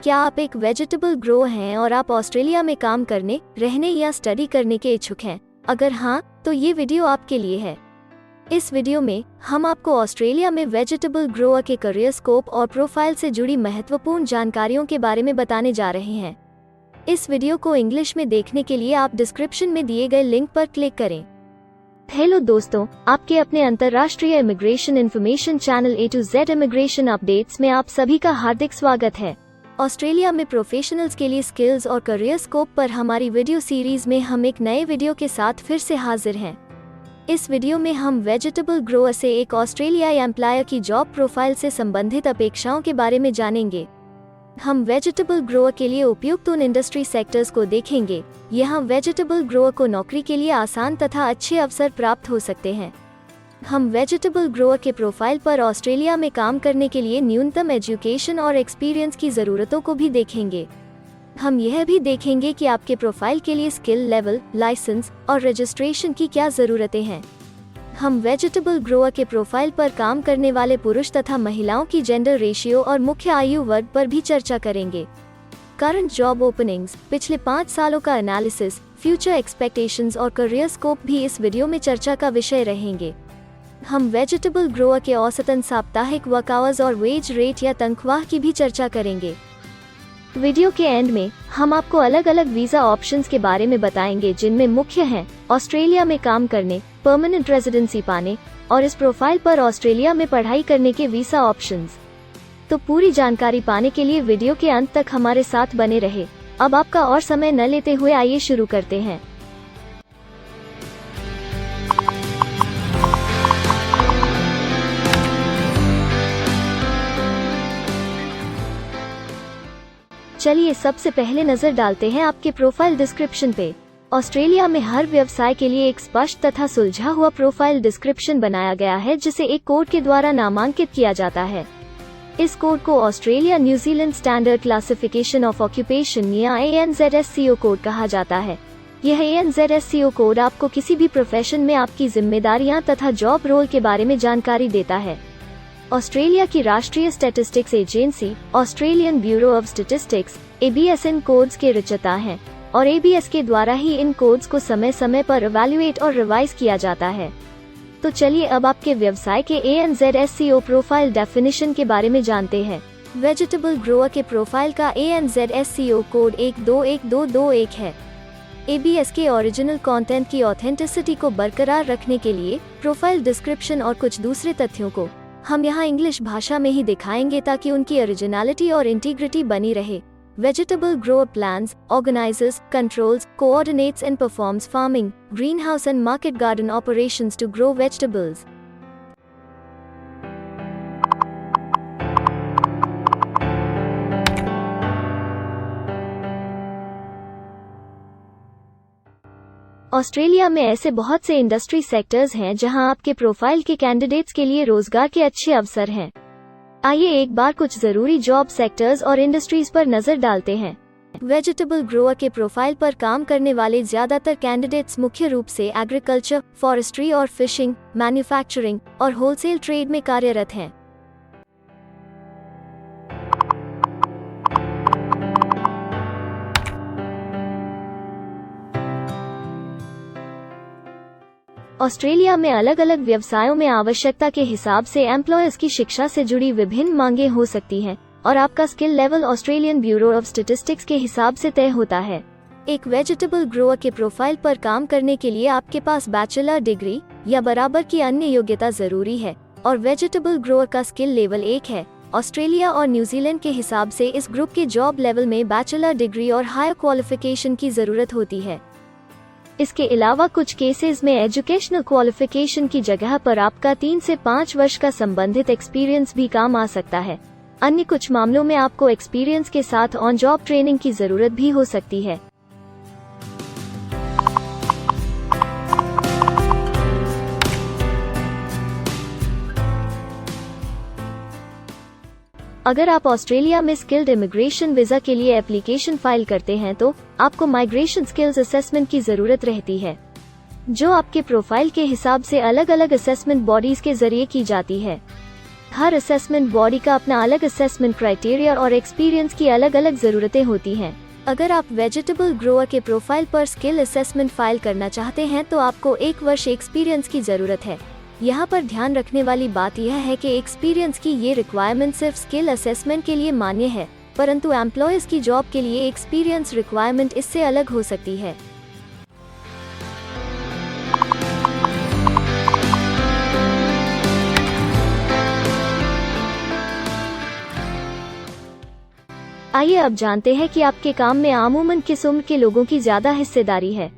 क्या आप एक वेजिटेबल ग्रो हैं और आप ऑस्ट्रेलिया में काम करने, रहने या स्टडी करने के इच्छुक हैं? अगर हाँ, तो ये वीडियो आपके लिए है। इस वीडियो में हम आपको ऑस्ट्रेलिया में वेजिटेबल ग्रोअर के करियर स्कोप और प्रोफाइल से जुड़ी महत्वपूर्ण जानकारियों के बारे में बताने जा रहे हैं। इस वीडियो को इंग्लिश में देखने के लिए आप डिस्क्रिप्शन में दिए गए लिंक पर क्लिक करें। हेलो दोस्तों, आपके अपने अंतर्राष्ट्रीय immigration information channel A to Z immigration updates में आप सभी का हार्दिक स्वागत है। ऑस्ट्रेलिया में प्रोफेशनल्स के लिए स्किल्स और करियर स्कोप पर हमारी वीडियो सीरीज में हम एक नए वीडियो के साथ फिर से हाजिर हैं। इस वीडियो में हम वेजिटेबल ग्रोअर से एक ऑस्ट्रेलियाई एम्प्लॉयर की जॉब प्रोफाइल से संबंधित अपेक्षाओं के बारे में जानेंगे। हम वेजिटेबल ग्रोअर के लिए उपयुक्त उन इंडस्ट्री सेक्टर्स को देखेंगे। यहाँ वेजिटेबल ग्रोअर को नौकरी के लिए आसान तथा अच्छे अवसर प्राप्त हो सकते हैं। हम वेजिटेबल ग्रोअर के प्रोफाइल पर ऑस्ट्रेलिया में काम करने के लिए न्यूनतम एजुकेशन और एक्सपीरियंस की ज़रूरतों को भी देखेंगे। हम यह भी देखेंगे कि आपके प्रोफाइल के लिए स्किल लेवल, लाइसेंस और रजिस्ट्रेशन की क्या ज़रूरतें हैं। हम वेजिटेबल ग्रोअर के प्रोफाइल पर काम करने वाले पुरुष तथा महिलाओं की जेंडर रेशियो और मुख्य आयु वर्ग पर भी चर्चा करेंगे। करंट जॉब ओपनिंग्स, पिछले 5 सालों का एनालिसिस, फ्यूचर एक्सपेक्टेशंस और करियर स्कोप भी इस वीडियो में चर्चा का विषय रहेंगे। हम वेजिटेबल ग्रोअर के औसतन साप्ताहिक वर्क आवर्स और वेज रेट या तनख्वाह की भी चर्चा करेंगे। वीडियो के एंड में हम आपको अलग अलग वीजा ऑप्शंस के बारे में बताएंगे, जिनमें मुख्य हैं ऑस्ट्रेलिया में काम करने, परमानेंट रेजिडेंसी पाने और इस प्रोफाइल पर ऑस्ट्रेलिया में पढ़ाई करने के वीजा ऑप्शंस। तो पूरी जानकारी पाने के लिए वीडियो के अंत तक हमारे साथ बने रहे। अब आपका और समय न लेते हुए आइए शुरू करते हैं। चलिए सबसे पहले नजर डालते हैं आपके प्रोफाइल डिस्क्रिप्शन पे। ऑस्ट्रेलिया में हर व्यवसाय के लिए एक स्पष्ट तथा सुलझा हुआ प्रोफाइल डिस्क्रिप्शन बनाया गया है, जिसे एक कोड के द्वारा नामांकित किया जाता है। इस कोड को Australia New Zealand standard classification of occupation या ANZSCO कोड कहा जाता है। यह ANZSCO कोड आपको किसी भी प्रोफेशन में आपकी जिम्मेदारियां तथा जॉब रोल के बारे में जानकारी देता है। ऑस्ट्रेलिया की राष्ट्रीय statistics agency Australian bureau of statistics ABS in codes के रचयिता हैं और ABS के द्वारा ही इन कोड्स को समय समय पर इवैल्यूएट और रिवाइज किया जाता है। तो चलिए अब आपके व्यवसाय के ANZSCO प्रोफाइल डेफिनेशन के बारे में जानते हैं। वेजिटेबल ग्रोअर के प्रोफाइल का ANZSCO कोड 121221 है। ABS के ओरिजिनल कंटेंट की ऑथेंटिसिटी को बरकरार रखने के लिए प्रोफाइल डिस्क्रिप्शन और कुछ दूसरे तथ्यों को हम यहाँ इंग्लिश भाषा में ही दिखाएंगे, ताकि उनकी ओरिजिनलिटी और इंटीग्रिटी बनी रहे। Vegetable grower plans, organizes, controls, coordinates and performs farming, greenhouse and market garden operations to grow vegetables. Australia में ऐसे बहुत से इंडस्ट्री सेक्टर्स हैं जहां आपके प्रोफाइल के कैंडिडेट्स के लिए रोजगार के अच्छे अवसर हैं। आइए एक बार कुछ जरूरी जॉब सेक्टर्स और इंडस्ट्रीज पर नजर डालते हैं। वेजिटेबल ग्रोअर के प्रोफाइल पर काम करने वाले ज्यादातर कैंडिडेट्स मुख्य रूप से एग्रीकल्चर, फॉरेस्ट्री और फिशिंग, मैन्युफैक्चरिंग और होलसेल ट्रेड में कार्यरत हैं। ऑस्ट्रेलिया में अलग अलग व्यवसायों में आवश्यकता के हिसाब से एम्प्लॉयर्स की शिक्षा से जुड़ी विभिन्न मांगें हो सकती हैं और आपका skill level Australian bureau of statistics के हिसाब से तय होता है। एक वेजिटेबल ग्रोअर के प्रोफाइल पर काम करने के लिए आपके पास बैचलर डिग्री या बराबर की अन्य योग्यता जरूरी है और वेजिटेबल ग्रोअर का स्किल लेवल 1 है। ऑस्ट्रेलिया और न्यूजीलैंड के हिसाब से इस ग्रुप के जॉब लेवल में बैचलर डिग्री और हायर क्वालिफिकेशन की जरूरत होती है। इसके अलावा कुछ केसेस में एजुकेशनल क्वालिफिकेशन की जगह पर आपका 3 से 5 वर्ष का संबंधित एक्सपीरियंस भी काम आ सकता है। अन्य कुछ मामलों में आपको एक्सपीरियंस के साथ ऑन जॉब ट्रेनिंग की जरूरत भी हो सकती है। अगर आप ऑस्ट्रेलिया में स्किल्ड इमिग्रेशन वीजा के लिए एप्लीकेशन फाइल करते हैं तो आपको माइग्रेशन स्किल्स असेसमेंट की जरूरत रहती है, जो आपके प्रोफाइल के हिसाब से अलग अलग असेसमेंट बॉडीज के जरिए की जाती है। हर असेसमेंट बॉडी का अपना अलग असेसमेंट क्राइटेरिया और एक्सपीरियंस की अलग अलग ज़रूरतें होती हैं। अगर आप वेजिटेबल ग्रोअर के प्रोफाइल पर स्किल असेसमेंट फाइल करना चाहते हैं तो आपको 1 वर्ष एक्सपीरियंस की ज़रूरत है। यहाँ पर ध्यान रखने वाली बात यह है कि एक्सपीरियंस की ये रिक्वायरमेंट सिर्फ स्किल असेसमेंट के लिए मान्य है, परंतु एम्प्लॉयर्स की जॉब के लिए एक्सपीरियंस रिक्वायरमेंट इससे अलग हो सकती है। आइए अब जानते हैं कि आपके काम में आमूमन किस उम्र के लोगों की ज्यादा हिस्सेदारी है।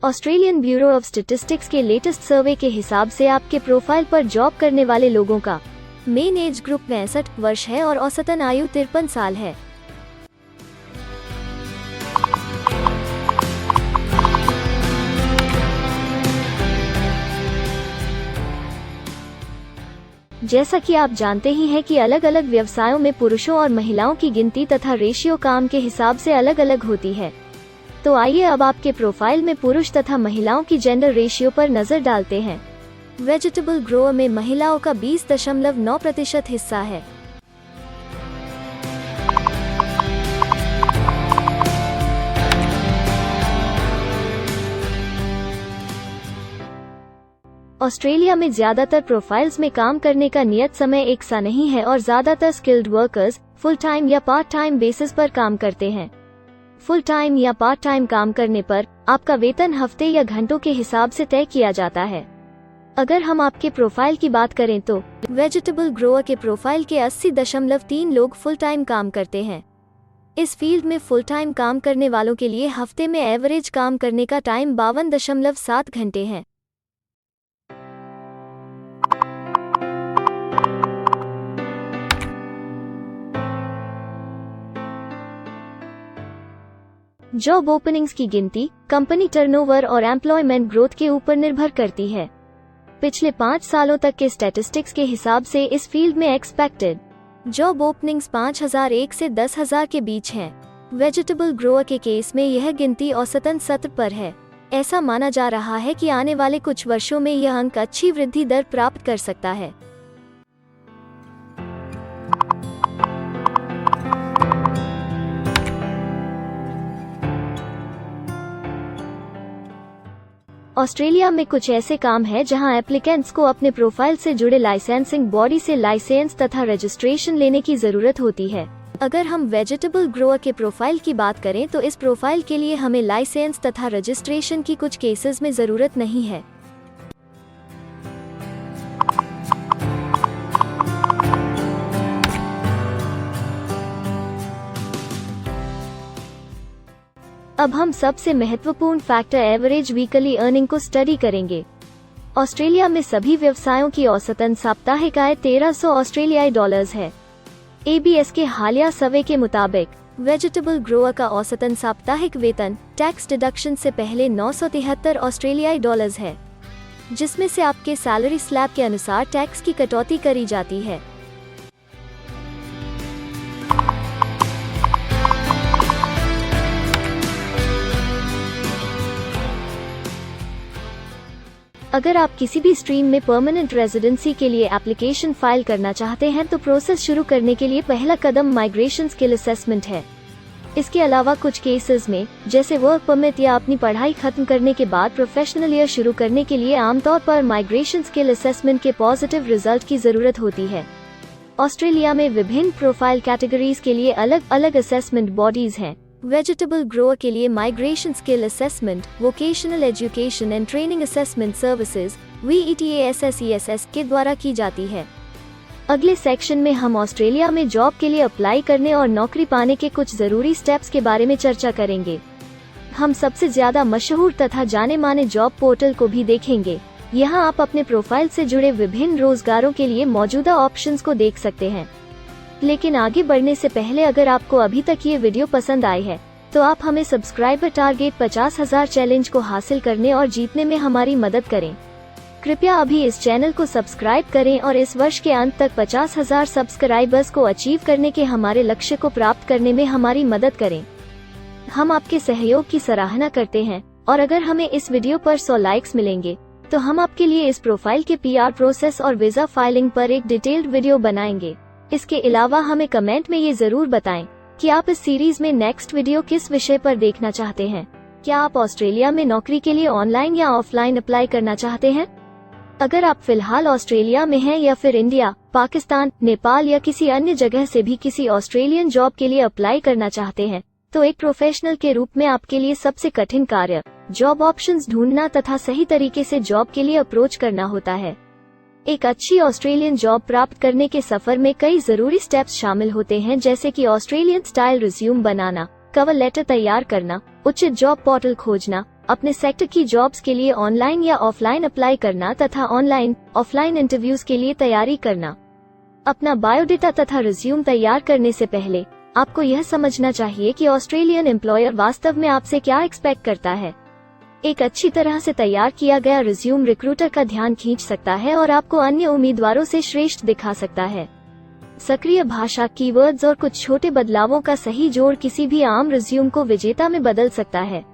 ऑस्ट्रेलियन ब्यूरो ऑफ स्टैटिस्टिक्स के लेटेस्ट सर्वे के हिसाब से आपके प्रोफाइल पर जॉब करने वाले लोगों का मेन एज ग्रुप 65 वर्ष है और औसतन आयु 53 साल है। जैसा कि आप जानते ही हैं कि अलग अलग व्यवसायों में पुरुषों और महिलाओं की गिनती तथा रेशियो काम के हिसाब से अलग अलग होती है। तो आइए अब आपके प्रोफाइल में पुरुष तथा महिलाओं की जेंडर रेशियो पर नजर डालते हैं। वेजिटेबल ग्रोअर में महिलाओं का 20.9% हिस्सा है। ऑस्ट्रेलिया में ज्यादातर प्रोफाइल्स में काम करने का नियत समय एक सा नहीं है और ज्यादातर स्किल्ड वर्कर्स फुल टाइम या पार्ट टाइम बेसिस पर काम करते हैं। फुल टाइम या पार्ट टाइम काम करने पर आपका वेतन हफ्ते या घंटों के हिसाब से तय किया जाता है। अगर हम आपके प्रोफाइल की बात करें तो वेजिटेबल ग्रोअर के प्रोफाइल के 80.3 लोग फुल टाइम काम करते हैं। इस फील्ड में फुल टाइम काम करने वालों के लिए हफ्ते में एवरेज काम करने का टाइम 52.7 घंटे है। जॉब ओपनिंग्स की गिनती कंपनी टर्नओवर और एम्प्लॉयमेंट ग्रोथ के ऊपर निर्भर करती है। पिछले 5 सालों तक के स्टैटिस्टिक्स के हिसाब से इस फील्ड में एक्सपेक्टेड जॉब ओपनिंग्स 5,001 से 10,000 के बीच हैं। वेजिटेबल ग्रोअर के केस में यह गिनती औसतन 70 पर है। ऐसा माना जा रहा है कि आने वाले कुछ वर्षों में यह अंक अच्छी वृद्धि दर प्राप्त कर सकता है। ऑस्ट्रेलिया में कुछ ऐसे काम हैं जहां एप्लीकेंट्स को अपने प्रोफाइल से जुड़े लाइसेंसिंग बॉडी से लाइसेंस तथा रजिस्ट्रेशन लेने की जरूरत होती है। अगर हम वेजिटेबल ग्रोअर के प्रोफाइल की बात करें तो इस प्रोफाइल के लिए हमें लाइसेंस तथा रजिस्ट्रेशन की कुछ केसेस में जरूरत नहीं है। अब हम सबसे महत्वपूर्ण फैक्टर एवरेज वीकली अर्निंग को स्टडी करेंगे। ऑस्ट्रेलिया में सभी व्यवसायों की औसतन साप्ताहिक आय 1300 ऑस्ट्रेलियाई डॉलर्स है। ABS के हालिया सर्वे के मुताबिक वेजिटेबल ग्रोअर का औसतन साप्ताहिक वेतन टैक्स डिडक्शन से पहले 973 ऑस्ट्रेलियाई डॉलर्स है, जिसमें से आपके सैलरी स्लैब के अनुसार टैक्स की कटौती करी जाती है। अगर आप किसी भी स्ट्रीम में परमानेंट रेजिडेंसी के लिए एप्लीकेशन फाइल करना चाहते हैं तो प्रोसेस शुरू करने के लिए पहला कदम माइग्रेशन स्किल असेसमेंट है। इसके अलावा कुछ केसेस में जैसे वर्क परमिट या अपनी पढ़ाई खत्म करने के बाद प्रोफेशनल ईयर शुरू करने के लिए आमतौर पर माइग्रेशन स्किल असेसमेंट के पॉजिटिव रिजल्ट की जरूरत होती है। ऑस्ट्रेलिया में विभिन्न प्रोफाइल कैटेगरीज के लिए अलग अलग असेसमेंट बॉडीज हैं। वेजिटेबल ग्रोअर के लिए migration skill assessment vocational education and training assessment services VETASSESS के द्वारा की जाती है। अगले सेक्शन में हम ऑस्ट्रेलिया में जॉब के लिए अप्लाई करने और नौकरी पाने के कुछ जरूरी स्टेप्स के बारे में चर्चा करेंगे। हम सबसे ज्यादा मशहूर तथा जाने माने जॉब पोर्टल को भी देखेंगे। यहाँ आप अपने प्रोफाइल से जुड़े विभिन्न रोजगारों के लिए मौजूदा ऑप्शंस को देख सकते हैं। लेकिन आगे बढ़ने से पहले अगर आपको अभी तक ये वीडियो पसंद आई है तो आप हमें सब्सक्राइबर टारगेट 50,000 चैलेंज को हासिल करने और जीतने में हमारी मदद करें। कृपया अभी इस चैनल को सब्सक्राइब करें और इस वर्ष के अंत तक 50,000 सब्सक्राइबर्स को अचीव करने के हमारे लक्ष्य को प्राप्त करने में हमारी मदद करें। हम आपके सहयोग की सराहना करते हैं और अगर हमें इस वीडियो पर 100 लाइक्स मिलेंगे तो हम आपके लिए इस प्रोफाइल के PR प्रोसेस और वीजा फाइलिंग पर एक डिटेल्ड वीडियो बनाएंगे। इसके अलावा हमें कमेंट में ये जरूर बताएं कि आप इस सीरीज में नेक्स्ट वीडियो किस विषय पर देखना चाहते हैं। क्या आप ऑस्ट्रेलिया में नौकरी के लिए ऑनलाइन या ऑफलाइन अप्लाई करना चाहते हैं? अगर आप फिलहाल ऑस्ट्रेलिया में हैं या फिर इंडिया, पाकिस्तान, नेपाल या किसी अन्य जगह से भी किसी ऑस्ट्रेलियन जॉब के लिए अप्लाई करना चाहते हैं, तो एक प्रोफेशनल के रूप में आपके लिए सबसे कठिन कार्य जॉब ऑप्शंस ढूंढना तथा सही तरीके से जॉब के लिए अप्रोच करना होता है। एक अच्छी ऑस्ट्रेलियन जॉब प्राप्त करने के सफर में कई जरूरी स्टेप्स शामिल होते हैं, जैसे कि ऑस्ट्रेलियन स्टाइल रिज्यूम बनाना, कवर लेटर तैयार करना, उचित जॉब पोर्टल खोजना, अपने सेक्टर की जॉब्स के लिए ऑनलाइन या ऑफलाइन अप्लाई करना तथा ऑनलाइन ऑफलाइन इंटरव्यूज के लिए तैयारी करना। अपना बायोडेटा तथा रिज्यूम तैयार करने से पहले आपको यह समझना चाहिए कि ऑस्ट्रेलियन एम्प्लॉयर वास्तव में आपसे क्या एक्सपेक्ट करता है। एक अच्छी तरह से तैयार किया गया रिज्यूम रिक्रूटर का ध्यान खींच सकता है और आपको अन्य उम्मीदवारों से श्रेष्ठ दिखा सकता है। सक्रिय भाषा, कीवर्ड्स और कुछ छोटे बदलावों का सही जोड़ किसी भी आम रिज्यूम को विजेता में बदल सकता है।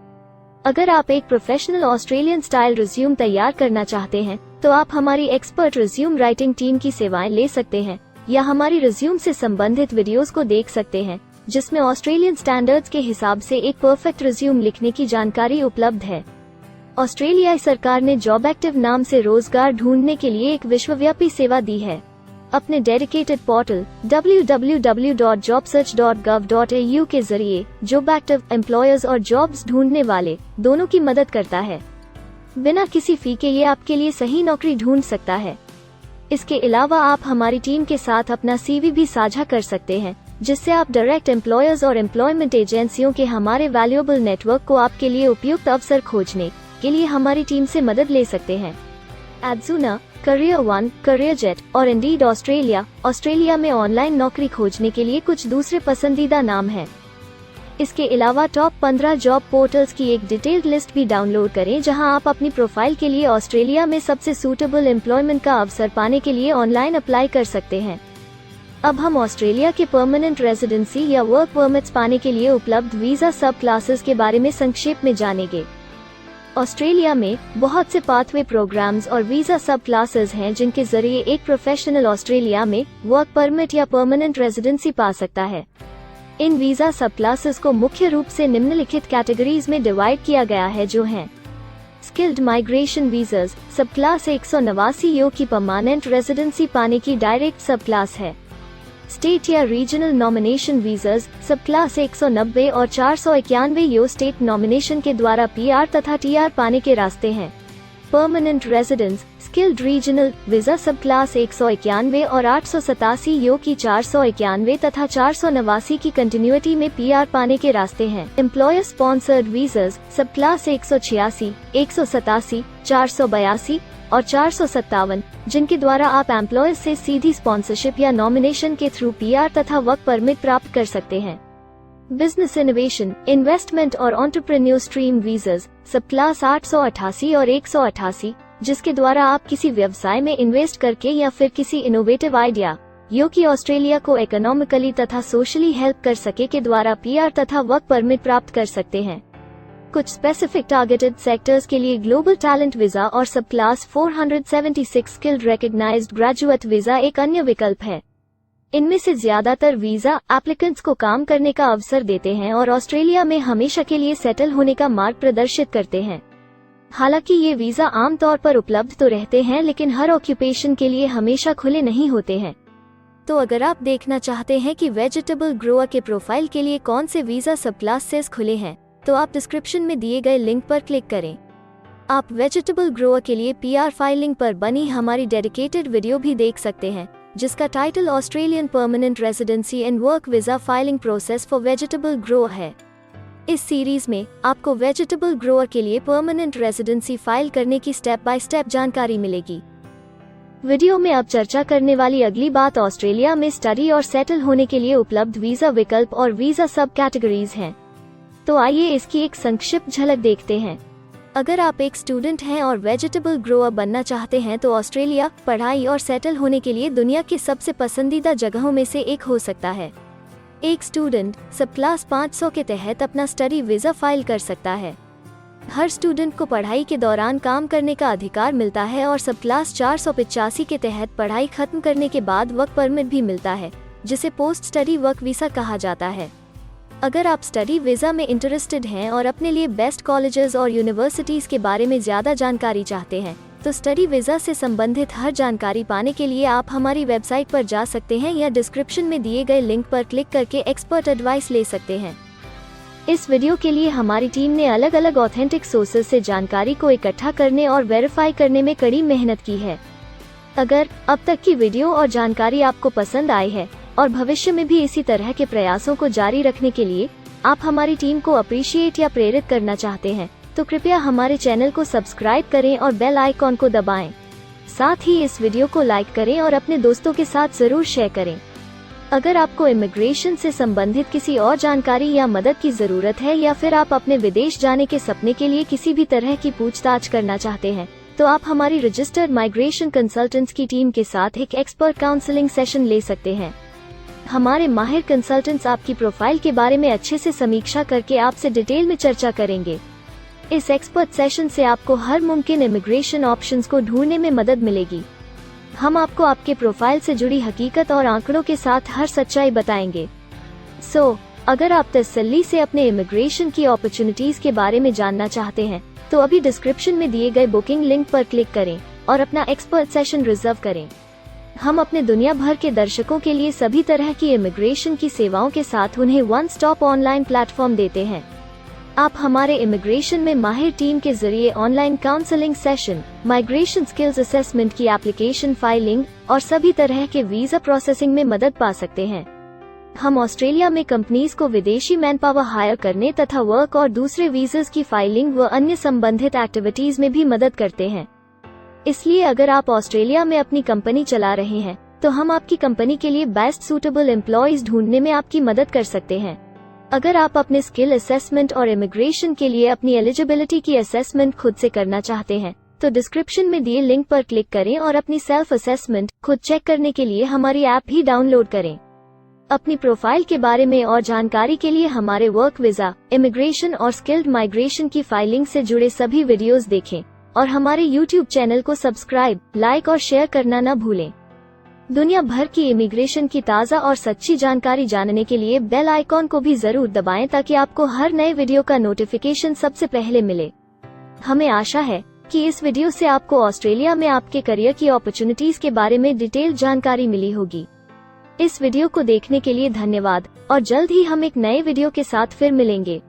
अगर आप एक प्रोफेशनल ऑस्ट्रेलियन स्टाइल रिज्यूम तैयार करना चाहते हैं, तो आप हमारी एक्सपर्ट रिज्यूम राइटिंग टीम की सेवाएं ले सकते हैं या हमारी रिज्यूम से संबंधित वीडियोस को देख सकते हैं, जिसमें ऑस्ट्रेलियन स्टैंडर्ड्स के हिसाब से एक परफेक्ट रिज्यूम लिखने की जानकारी उपलब्ध है। ऑस्ट्रेलियाई सरकार ने जॉब एक्टिव नाम से रोजगार ढूंढने के लिए एक विश्वव्यापी सेवा दी है। अपने डेडिकेटेड पोर्टल www.jobsearch.gov.au के जरिए जॉब एक्टिव एम्प्लॉयर्स और जॉब्स ढूंढने वाले दोनों की मदद करता है। बिना किसी फी के ये आपके लिए सही नौकरी ढूंढ सकता है। इसके अलावा आप हमारी टीम के साथ अपना CV भी साझा कर सकते हैं, जिससे आप डायरेक्ट एम्प्लॉयर्स और एम्प्लॉयमेंट एजेंसियों के हमारे वैल्यूएबल नेटवर्क को आपके लिए उपयुक्त अवसर खोजने के लिए हमारी टीम से मदद ले सकते हैं। एडजूना, करियर वन, करियरजेट और इंडीड ऑस्ट्रेलिया में ऑनलाइन नौकरी खोजने के लिए कुछ दूसरे पसंदीदा नाम हैं। इसके अलावा टॉप 15 जॉब पोर्टल्स की एक डिटेल्ड लिस्ट भी डाउनलोड करें, जहां आप अपनी प्रोफाइल के लिए ऑस्ट्रेलिया में सबसे सूटेबल एम्प्लॉयमेंट का अवसर पाने के लिए ऑनलाइन अप्लाई कर सकते हैं। अब हम ऑस्ट्रेलिया के परमानेंट रेजिडेंसी या वर्क परमिट्स पाने के लिए उपलब्ध वीजा सब क्लासेस के बारे में संक्षेप में जानेंगे। ऑस्ट्रेलिया में बहुत से पाथवे प्रोग्राम्स और वीजा सब क्लासेस हैं, जिनके जरिए एक प्रोफेशनल ऑस्ट्रेलिया में वर्क परमिट या परमानेंट रेजिडेंसी पा सकता है। इन वीजा सब क्लासेस को मुख्य रूप से निम्नलिखित कैटेगरीज में डिवाइड किया गया है, जो हैं स्किल्ड माइग्रेशन वीजास सब क्लास 189 यो की परमानेंट रेजिडेंसी पाने की डायरेक्ट सब क्लास है। स्टेट या रीजनल नॉमिनेशन वीजास सब क्लास 190 और 491 यो स्टेट नॉमिनेशन के द्वारा PR तथा TR पाने के रास्ते हैं। Permanent residence skilled regional visa सब क्लास 191 और 887 यो की 491 तथा 489 की कंटिन्यूटी में PR पाने के रास्ते हैं। एम्प्लॉयर स्पॉन्सर्ड वीजास सब क्लास 186, 187, 482 और 457, जिनके द्वारा आप एम्प्लॉयर से सीधी स्पॉन्सरशिप या नॉमिनेशन के थ्रू PR तथा वर्क परमिट प्राप्त कर सकते हैं। बिजनेस इनोवेशन, इन्वेस्टमेंट और एंटरप्रेन्योर स्ट्रीम वीजास सब क्लास 888 और 188, जिसके द्वारा आप किसी व्यवसाय में इन्वेस्ट करके या फिर किसी इनोवेटिव आइडिया यो कि ऑस्ट्रेलिया को इकोनॉमिकली तथा सोशली हेल्प कर सके के द्वारा PR तथा वर्क परमिट प्राप्त कर सकते हैं। कुछ स्पेसिफिक टारगेटेड सेक्टर्स के लिए ग्लोबल टैलेंट वीजा और subclass 476 skilled recognised graduate visa एक अन्य विकल्प है। इनमें से ज्यादातर वीजा एप्लीकेंट्स को काम करने का अवसर देते हैं और ऑस्ट्रेलिया में हमेशा के लिए सेटल होने का मार्ग प्रदर्शित करते हैं। हालांकि ये वीजा आमतौर पर उपलब्ध तो रहते हैं, लेकिन हर ऑक्यूपेशन के लिए हमेशा खुले नहीं होते हैं। तो अगर आप देखना चाहते हैं कि वेजिटेबल ग्रोअर के प्रोफाइल के लिए कौन से वीजा सब क्लासेस खुले हैं, तो आप डिस्क्रिप्शन में दिए गए लिंक पर क्लिक करें। आप वेजिटेबल ग्रोअर के लिए PR फाइलिंग पर बनी हमारी डेडिकेटेड वीडियो भी देख सकते हैं, जिसका title Australian permanent residency and work visa filing process for vegetable grower है। इस सीरीज में आपको वेजिटेबल ग्रोअर के लिए परमानेंट रेजिडेंसी फाइल करने की स्टेप बाय स्टेप जानकारी मिलेगी। वीडियो में अब चर्चा करने वाली अगली बात ऑस्ट्रेलिया में स्टडी और सेटल होने के लिए उपलब्ध वीजा विकल्प और वीजा सब कैटेगरीज हैं। तो आइए इसकी एक संक्षिप्त झलक देखते हैं। अगर आप एक स्टूडेंट हैं और वेजिटेबल ग्रोअर बनना चाहते हैं, तो ऑस्ट्रेलिया पढ़ाई और सेटल होने के लिए दुनिया की सबसे पसंदीदा जगहों में से एक हो सकता है। एक स्टूडेंट सब क्लास 500 के तहत अपना स्टडी वीजा फाइल कर सकता है। हर स्टूडेंट को पढ़ाई के दौरान काम करने का अधिकार मिलता है और सब क्लास 485 के तहत पढ़ाई खत्म करने के बाद वर्क परमिट भी मिलता है, जिसे पोस्ट स्टडी वर्क वीज़ा कहा जाता है। अगर आप स्टडी वीज़ा में इंटरेस्टेड हैं और अपने लिए बेस्ट कॉलेजेस और यूनिवर्सिटीज़ के बारे में ज़्यादा जानकारी चाहते हैं, तो स्टडी वीज़ा से संबंधित हर जानकारी पाने के लिए आप हमारी वेबसाइट पर जा सकते हैं या डिस्क्रिप्शन में दिए गए लिंक पर क्लिक करके एक्सपर्ट एडवाइस ले सकते हैं। इस वीडियो के लिए हमारी टीम ने अलग अलग ऑथेंटिक सोर्सेज से जानकारी को इकट्ठा करने और वेरीफाई करने में कड़ी मेहनत की है। अगर अब तक की वीडियो और जानकारी आपको पसंद आई है और भविष्य में भी इसी तरह के प्रयासों को जारी रखने के लिए आप हमारी टीम को अप्रिशिएट या प्रेरित करना चाहते हैं, तो कृपया हमारे चैनल को सब्सक्राइब करें और बेल आइकॉन को दबाएं। साथ ही इस वीडियो को लाइक करें और अपने दोस्तों के साथ जरूर शेयर करें। अगर आपको इमिग्रेशन से संबंधित किसी और जानकारी या मदद की जरूरत है या फिर आप अपने विदेश जाने के सपने के लिए किसी भी तरह की पूछताछ करना चाहते हैं, तो आप हमारी रजिस्टर्ड माइग्रेशन कंसल्टेंट्स की टीम के साथ एक एक्सपर्ट काउंसलिंग सेशन ले सकते हैं। हमारे माहिर कंसल्टेंट्स आपकी प्रोफाइल के बारे में अच्छे से समीक्षा करके आपसे डिटेल में चर्चा करेंगे। इस एक्सपर्ट सेशन से आपको हर मुमकिन इमिग्रेशन ऑप्शंस को ढूंढने में मदद मिलेगी। हम आपको आपके प्रोफाइल से जुड़ी हकीकत और आंकड़ों के साथ हर सच्चाई बताएंगे। अगर आप तसल्ली से अपने इमिग्रेशन की अपॉर्चुनिटीज के बारे में जानना चाहते हैं, तो अभी डिस्क्रिप्शन में दिए गए बुकिंग लिंक पर क्लिक करें और अपना एक्सपर्ट सेशन रिजर्व करें। हम अपने दुनिया भर के दर्शकों के लिए सभी तरह की इमिग्रेशन की सेवाओं के साथ उन्हें वन स्टॉप ऑनलाइन प्लेटफॉर्म देते हैं। आप हमारे इमिग्रेशन में माहिर टीम के जरिए online counselling session, migration skills assessment की एप्लीकेशन फाइलिंग और सभी तरह के वीजा प्रोसेसिंग में मदद पा सकते हैं। हम ऑस्ट्रेलिया में कंपनीज को विदेशी मैन पावर हायर करने तथा वर्क और दूसरे वीजास की फाइलिंग व अन्य संबंधित एक्टिविटीज में भी मदद करते हैं। इसलिए अगर आप ऑस्ट्रेलिया में अपनी कंपनी चला रहे हैं, तो हम आपकी कंपनी के लिए बेस्ट सूटेबल एम्प्लॉयज ढूंढने में आपकी मदद कर सकते हैं। अगर आप अपने स्किल असेसमेंट और इमिग्रेशन के लिए अपनी एलिजिबिलिटी की असेसमेंट खुद से करना चाहते हैं, तो डिस्क्रिप्शन में दिए लिंक पर क्लिक करें और अपनी सेल्फ असेसमेंट खुद चेक करने के लिए हमारी ऐप भी डाउनलोड करें। अपनी प्रोफाइल के बारे में और जानकारी के लिए हमारे वर्क वीजा, इमिग्रेशन और स्किल्ड माइग्रेशन की फाइलिंग से जुड़े सभी वीडियोस देखें और हमारे YouTube चैनल को सब्सक्राइब, लाइक और शेयर करना न भूलें। दुनिया भर की इमिग्रेशन की ताज़ा और सच्ची जानकारी जानने के लिए बेल आइकॉन को भी जरूर दबाएं ताकि आपको हर नए वीडियो का नोटिफिकेशन सबसे पहले मिले। हमें आशा है कि इस वीडियो से आपको ऑस्ट्रेलिया में आपके करियर की अपॉर्चुनिटीज के बारे में डिटेल जानकारी मिली होगी। इस वीडियो को देखने के लिए धन्यवाद और जल्द ही हम एक नए वीडियो के साथ फिर मिलेंगे।